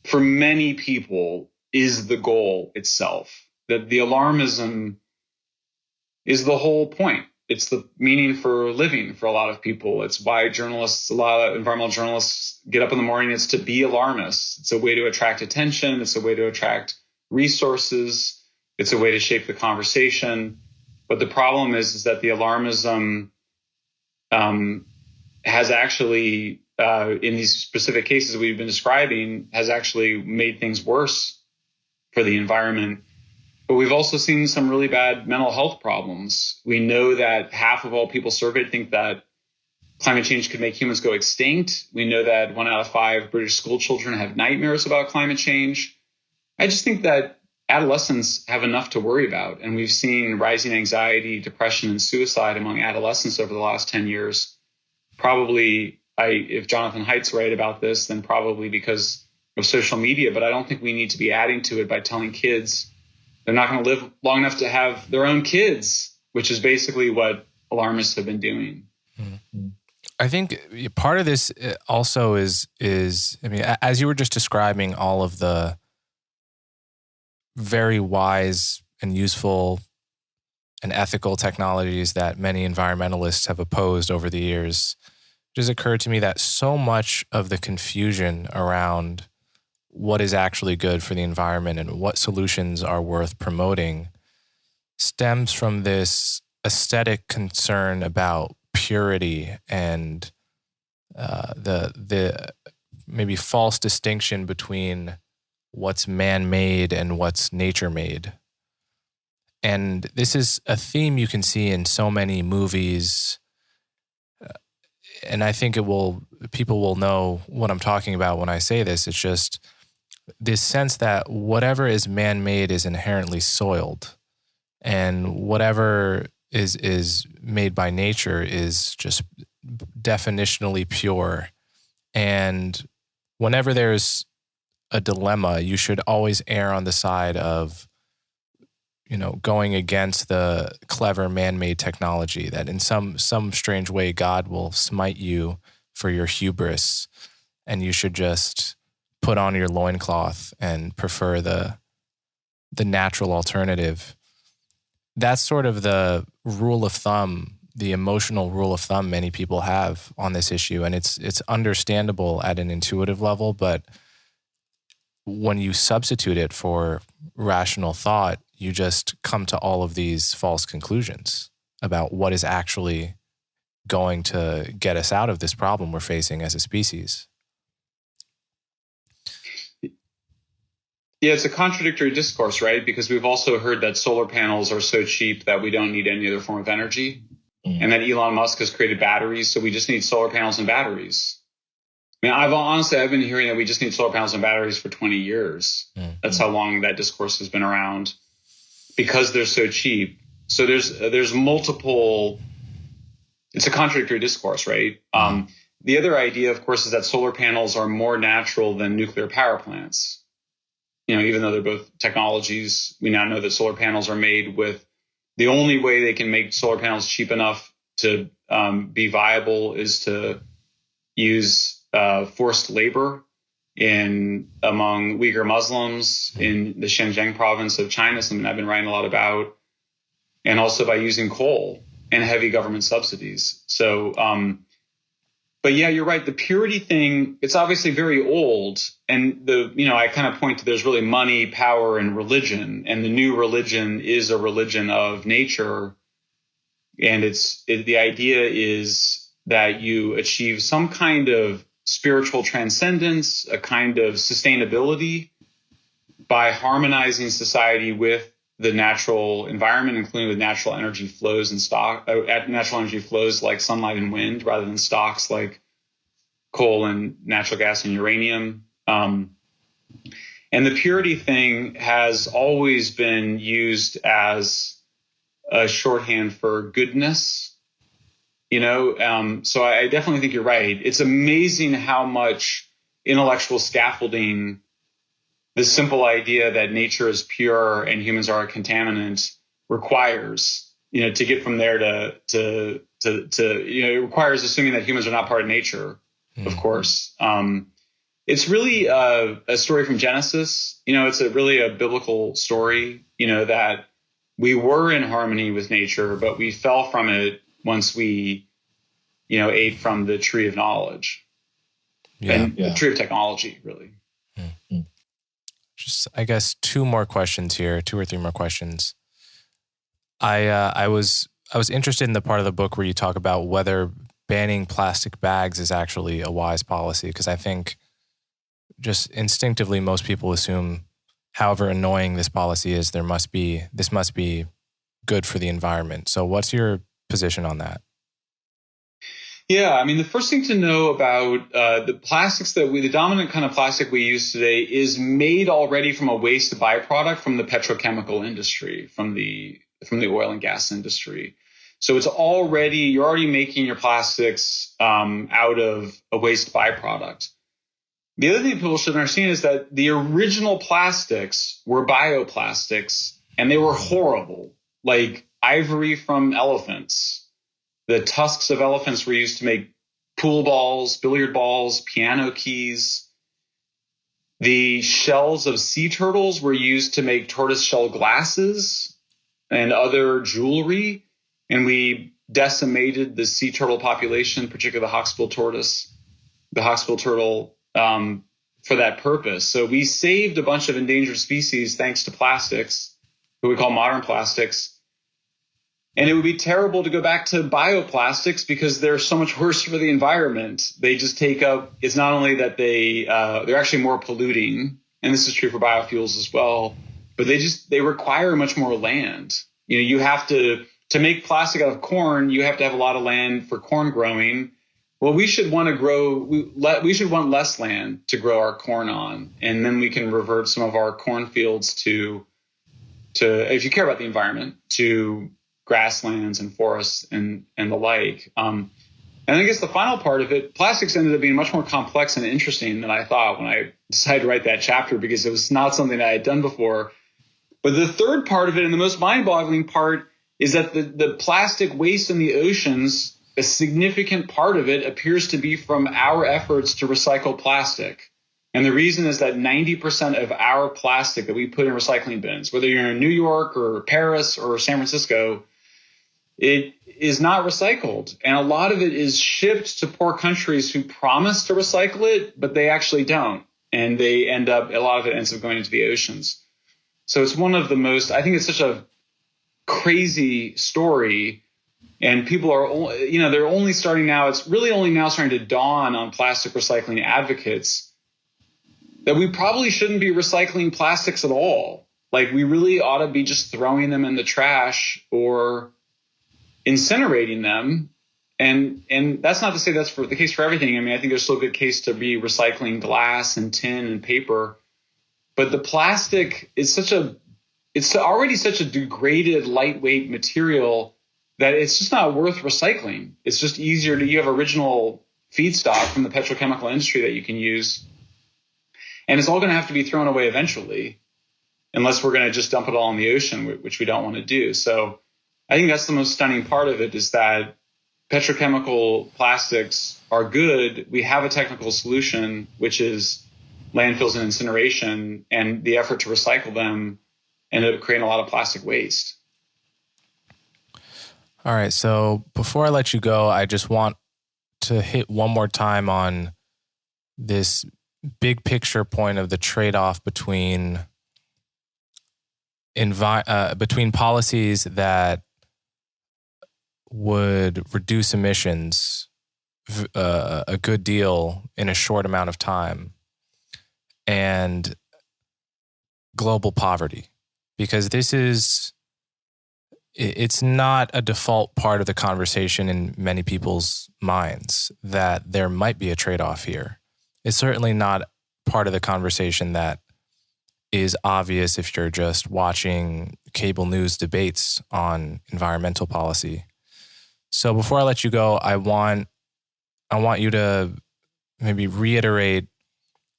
for many people is the goal itself. That the alarmism is the whole point. It's the meaning for living for a lot of people. It's why a lot of environmental journalists get up in the morning. It's to be alarmists. It's a way to attract attention. It's a way to attract resources. It's a way to shape the conversation. But the problem is that the alarmism has actually, in these specific cases we've been describing, has actually made things worse for the environment. But we've also seen some really bad mental health problems. We know that half of all people surveyed think that climate change could make humans go extinct. We know that 1 out of 5 British school children have nightmares about climate change. I just think that adolescents have enough to worry about. And we've seen rising anxiety, depression, and suicide among adolescents over the last 10 years. Probably, if Jonathan Haidt's right about this, then probably because of social media. But I don't think we need to be adding to it by telling kids they're not going to live long enough to have their own kids, which is basically what alarmists have been doing. Mm-hmm. I think part of this also is, I mean, as you were just describing all of the very wise and useful and ethical technologies that many environmentalists have opposed over the years, it just occurred to me that so much of the confusion around what is actually good for the environment and what solutions are worth promoting stems from this aesthetic concern about purity and the maybe false distinction between what's man-made and what's nature-made. And this is a theme you can see in so many movies, and I think people will know what I'm talking about when I say this. It's just this sense that whatever is man-made is inherently soiled, and whatever is made by nature is just definitionally pure. And whenever there's a dilemma, you should always err on the side of, going against the clever man-made technology, that in some strange way God will smite you for your hubris and you should just put on your loincloth and prefer the natural alternative. That's sort of the rule of thumb, the emotional rule of thumb many people have on this issue. And it's understandable at an intuitive level, but when you substitute it for rational thought, you just come to all of these false conclusions about what is actually going to get us out of this problem we're facing as a species. Yeah, it's a contradictory discourse, right? Because we've also heard that solar panels are so cheap that we don't need any other form of energy. And that Elon Musk has created batteries, so we just need solar panels and batteries. I mean, I've been hearing that we just need solar panels and batteries for 20 years. That's how long that discourse has been around, because they're so cheap. So there's multiple. It's a contradictory discourse, right? The other idea, of course, is that solar panels are more natural than nuclear power plants. Even though they're both technologies, we now know that solar panels are made with, the only way they can make solar panels cheap enough to be viable is to use forced labor among Uyghur Muslims in the Xinjiang province of China, something I've been writing a lot about, and also by using coal and heavy government subsidies. So, but yeah, you're right. The purity thing, it's obviously very old. And I kind of point to, there's really money, power, and religion. And the new religion is a religion of nature. And the idea is that you achieve some kind of spiritual transcendence, a kind of sustainability by harmonizing society with the natural environment, including with natural energy flows and natural energy flows like sunlight and wind, rather than stocks like coal and natural gas and uranium. And the purity thing has always been used as a shorthand for goodness, So I definitely think you're right. It's amazing how much intellectual scaffolding the simple idea that nature is pure and humans are a contaminant requires, to get from there to it requires assuming that humans are not part of nature, of course. It's really a story from Genesis. It's really a biblical story, that we were in harmony with nature, but we fell from it once we, ate from the tree of knowledge the tree of technology, really. Just, I guess, two or three more questions. I was interested in the part of the book where you talk about whether banning plastic bags is actually a wise policy, because I think just instinctively most people assume, however annoying this policy is, this must be good for the environment. So what's your position on that? Yeah, I mean, the first thing to know about the plastics the dominant kind of plastic we use today is made already from a waste byproduct from the petrochemical industry, from the oil and gas industry. So you're already making your plastics out of a waste byproduct. The other thing people should understand is that the original plastics were bioplastics, and they were horrible, like ivory from elephants. The tusks of elephants were used to make pool balls, billiard balls, piano keys. The shells of sea turtles were used to make tortoiseshell glasses and other jewelry. And we decimated the sea turtle population, particularly the hawksbill turtle, for that purpose. So we saved a bunch of endangered species thanks to plastics, what we call modern plastics. And it would be terrible to go back to bioplastics because they're so much worse for the environment. They just take up, it's not only that they're actually more polluting, and this is true for biofuels as well, but they require much more land. You have to make plastic out of corn, you have to have a lot of land for corn growing. Well, we should want less land to grow our corn on, and then we can revert some of our cornfields to, if you care about the environment, to grasslands and forests and the like. And I guess the final part of it, plastics ended up being much more complex and interesting than I thought when I decided to write that chapter, because it was not something that I had done before. But the third part of it, and the most mind-boggling part, is that the plastic waste in the oceans, a significant part of it appears to be from our efforts to recycle plastic. And the reason is that 90% of our plastic that we put in recycling bins, whether you're in New York or Paris or San Francisco, it is not recycled. And a lot of it is shipped to poor countries who promise to recycle it, but they actually don't. And a lot of it ends up going into the oceans. So it's one of the most, I think it's such a crazy story. And people are, they're only starting now. It's really only now starting to dawn on plastic recycling advocates that we probably shouldn't be recycling plastics at all. Like, we really ought to be just throwing them in the trash or incinerating them. And that's not to say that's the case for everything. I mean, I think there's still a good case to be recycling glass and tin and paper. But the plastic is it's already such a degraded, lightweight material that it's just not worth recycling. It's just easier you have original feedstock from the petrochemical industry that you can use. And it's all going to have to be thrown away eventually, unless we're going to just dump it all in the ocean, which we don't want to do. So I think that's the most stunning part of it, is that petrochemical plastics are good. We have a technical solution, which is landfills and incineration, and the effort to recycle them ended up creating a lot of plastic waste. All right. So before I let you go, I just want to hit one more time on this big picture point of the trade-off between policies that would reduce emissions a good deal in a short amount of time and global poverty, because it's not a default part of the conversation in many people's minds that there might be a trade-off here. It's certainly not part of the conversation that is obvious if you're just watching cable news debates on environmental policy. So before I let you go, I want you to maybe reiterate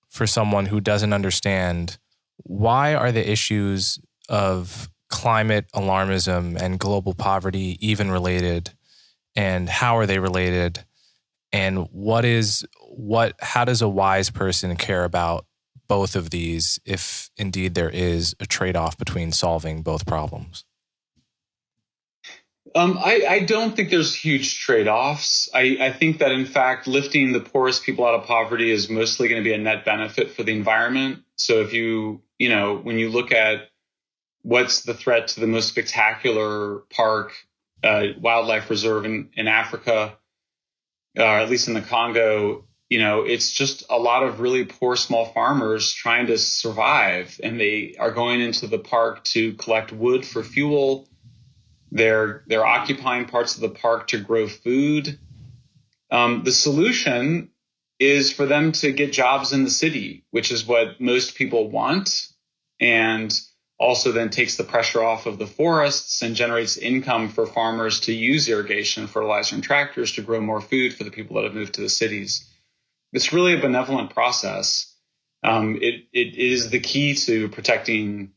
for someone who doesn't understand, why are the issues of climate alarmism and global poverty even related, and how are they related, and how does a wise person care about both of these if indeed there is a trade-off between solving both problems? I don't think there's huge trade-offs. I think that, in fact, lifting the poorest people out of poverty is mostly going to be a net benefit for the environment. So if when you look at what's the threat to the most spectacular park, wildlife reserve in Africa, or at least in the Congo, it's just a lot of really poor small farmers trying to survive, and they are going into the park to collect wood for fuel. They're occupying parts of the park to grow food. The solution is for them to get jobs in the city, which is what most people want, and also then takes the pressure off of the forests and generates income for farmers to use irrigation, fertilizer, and tractors to grow more food for the people that have moved to the cities. It's really a benevolent process. It is the key to protecting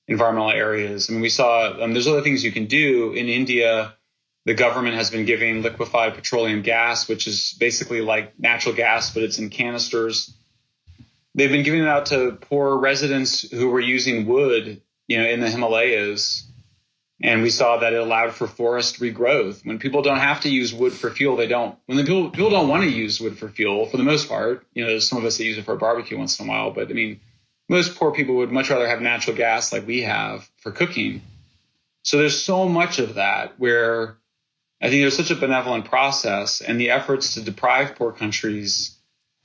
environmental areas. I mean, we saw there's other things you can do. In India, the government has been giving liquefied petroleum gas, which is basically like natural gas, but it's in canisters. They've been giving it out to poor residents who were using wood, in the Himalayas. And we saw that it allowed for forest regrowth. When people don't have to use wood for fuel, they don't. When people don't want to use wood for fuel, for the most part, there's some of us that use it for a barbecue once in a while. But I mean, most poor people would much rather have natural gas like we have for cooking. So there's so much of that where I think there's such a benevolent process, and the efforts to deprive poor countries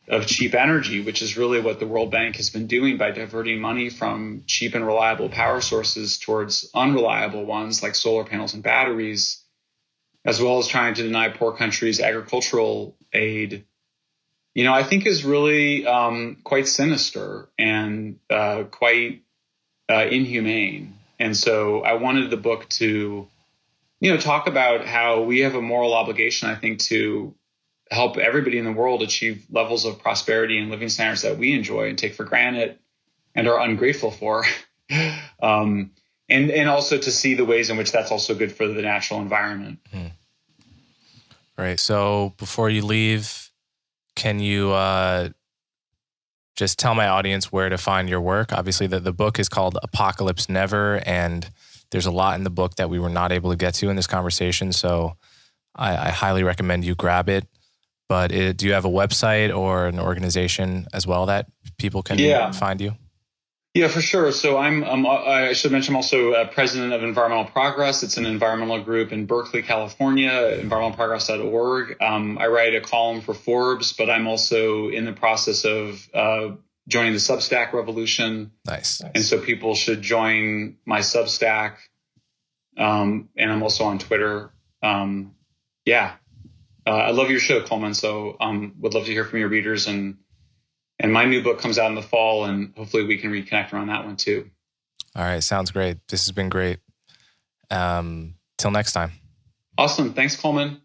of cheap energy, which is really what the World Bank has been doing by diverting money from cheap and reliable power sources towards unreliable ones like solar panels and batteries, as well as trying to deny poor countries agricultural aid, I think is really quite sinister and quite inhumane. And so I wanted the book to, talk about how we have a moral obligation, I think, to help everybody in the world achieve levels of prosperity and living standards that we enjoy and take for granted and are ungrateful for. and also to see the ways in which that's also good for the natural environment. Right. So before you leave, can you just tell my audience where to find your work? Obviously, the book is called Apocalypse Never, and there's a lot in the book that we were not able to get to in this conversation. So I highly recommend you grab it. But do you have a website or an organization as well that people can find you? Yeah, for sure. So I should mention I'm also president of Environmental Progress. It's an environmental group in Berkeley, California, environmentalprogress.org. I write a column for Forbes, but I'm also in the process of joining the Substack revolution. Nice. And so people should join my Substack. And I'm also on Twitter. I love your show, Coleman. So would love to hear from your readers, and my new book comes out in the fall, and hopefully we can reconnect around that one too. All right. Sounds great. This has been great. Till next time. Awesome. Thanks, Coleman.